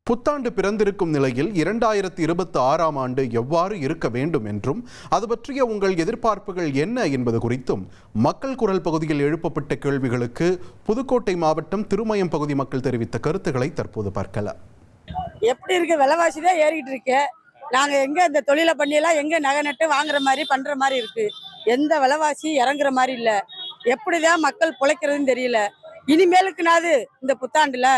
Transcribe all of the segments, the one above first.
புத்தாண்டு பிறந்திருக்கும் நிலையில் 2026ஆம் ஆண்டு எவ்வாறு இருக்க வேண்டும் என்றும் அது பற்றிய உங்கள் எதிர்பார்ப்புகள் என்ன என்பது குறித்தும் மக்கள் குரல் பகுதியில் எழுப்பப்பட்ட கேள்விகளுக்கு புதுக்கோட்டை மாவட்டம் திருமயம் பகுதி மக்கள் தெரிவித்த கருத்துக்களை தற்போது பார்க்கலாம். எப்படி இருக்கு? விலைவாசி தான் ஏறிட்டு இருக்கு. நாங்க எங்க இந்த தொழிலை பண்ணியெல்லாம் எங்க நகை நட்டு வாங்குற மாதிரி பண்ற மாதிரி இருக்கு. எந்த விலைவாசி இறங்குற மாதிரி இல்ல. எப்படிதான் மக்கள் பிழைக்கிறதுன்னு தெரியல. இனிமேலுக்குனாது இந்த புத்தாண்டுல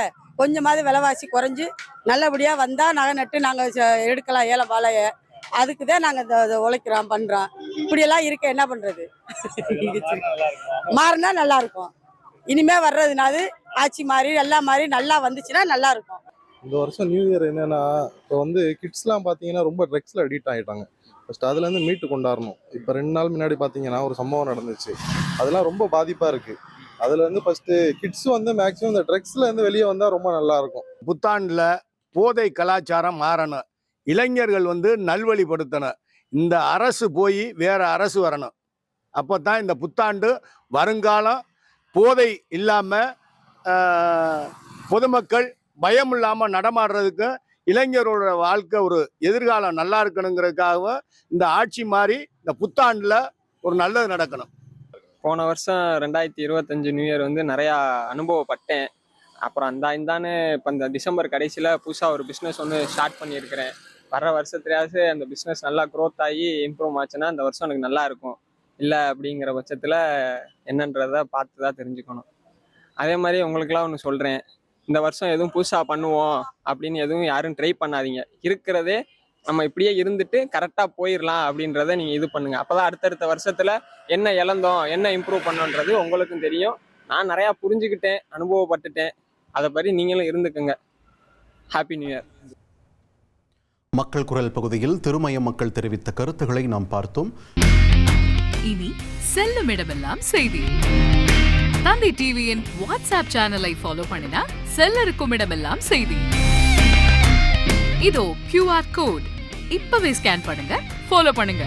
கொஞ்சமாவது விலைவாசி குறைஞ்சு நல்லபடியா வந்தா நகை நட்டு நாங்க எடுக்கலாம் ஏழை வாழைய. அதுக்குதான் நாங்க உழைக்கிறோம் பண்றோம். இப்படியெல்லாம் இருக்க என்ன பண்றது? மாறினா நல்லா இருக்கும். இனிமே வர்றதுனாது ஆட்சி மாறி எல்லாம் மாறி நல்லா வந்துச்சுன்னா நல்லா இருக்கும். இந்த வருஷம் நியூ இயர் என்னன்னா, இப்போ கிட்ஸ்லாம் பார்த்தீங்கன்னா ரொம்ப ட்ரக்ஸில் அடிக்ட் ஆகிட்டாங்க. ஃபஸ்ட் அதுலேருந்து மீட்டு கொண்டாடணும். இப்போ 2 நாள் முன்னாடி பார்த்தீங்கன்னா ஒரு சம்பவம் நடந்துச்சு. அதெல்லாம் ரொம்ப பாதிப்பாக இருக்குது. அதுலேருந்து ஃபஸ்ட்டு கிட்ஸ் மேக்ஸிமம் இந்த ட்ரக்ஸ்லேருந்து வெளியே வந்தால் ரொம்ப நல்லாயிருக்கும். புத்தாண்டில் போதை கலாச்சாரம் மாறணும், இளைஞர்கள் நல்வழிப்படுத்தணும். இந்த அரசு போய் வேற அரசு வரணும். அப்போ தான் இந்த புத்தாண்டு வருங்காலம் போதை இல்லாமல் பொதுமக்கள் பயம் இல்லாமல் நடமாடுறதுக்கு இளைஞரோட வாழ்க்கை ஒரு எதிர்காலம் நல்லா இருக்கணுங்கிறதுக்காகவும் இந்த ஆட்சி மாறி இந்த புத்தாண்டில் ஒரு நல்லது நடக்கணும். போன வருஷம் 2025 நியூ இயர் நிறையா அனுபவப்பட்டேன். அப்புறம் இந்தான்னு இப்போ இந்த டிசம்பர் கடைசியில் புதுசாக ஒரு பிஸ்னஸ் ஸ்டார்ட் பண்ணியிருக்கிறேன். வர்ற வருஷத்துலையாவது அந்த பிஸ்னஸ் நல்லா க்ரோத் ஆகி இம்ப்ரூவ் ஆச்சுன்னா இந்த வருஷம் எனக்கு நல்லா இருக்கும். இல்லை அப்படிங்கிற பட்சத்தில் என்னன்றதை பார்த்து தான் தெரிஞ்சுக்கணும். அதே மாதிரி உங்களுக்கெல்லாம் ஒன்று சொல்கிறேன், இந்த வருஷம் எதுவும் புதுசாக பண்ணுவோம் அப்படின்னு எதுவும் யாரும் ட்ரை பண்ணாதீங்க. இருக்கிறதே நம்ம இப்படியே இருந்துட்டு கரெக்டாக போயிடலாம் அப்படின்றத நீங்கள் இது பண்ணுங்கள். அப்போ தான் அடுத்தடுத்த வருஷத்தில் என்ன இழந்தோம், என்ன இம்ப்ரூவ் பண்ணோன்றது உங்களுக்கும் தெரியும். நான் நிறையா புரிஞ்சுக்கிட்டேன், அனுபவப்பட்டுட்டேன். அதை பற்றி நீங்களும் இருந்துக்குங்க. Happy new year. மக்கள் குரல் பகுதியில் திருமயம் மக்கள் தெரிவித்த கருத்துக்களை நாம் பார்த்தோம். இனி செல்லும் இடமெல்லாம் செய்தி. தந்தை டிவியின் வாட்ஸ்அப் சேனலை ஃபாலோ பண்ணினா செல்ல இருக்கும் இடமெல்லாம் செய்தி. இதோ QR கோட் இப்பவே ஸ்கேன் பண்ணுங்க, ஃபாலோ பண்ணுங்க.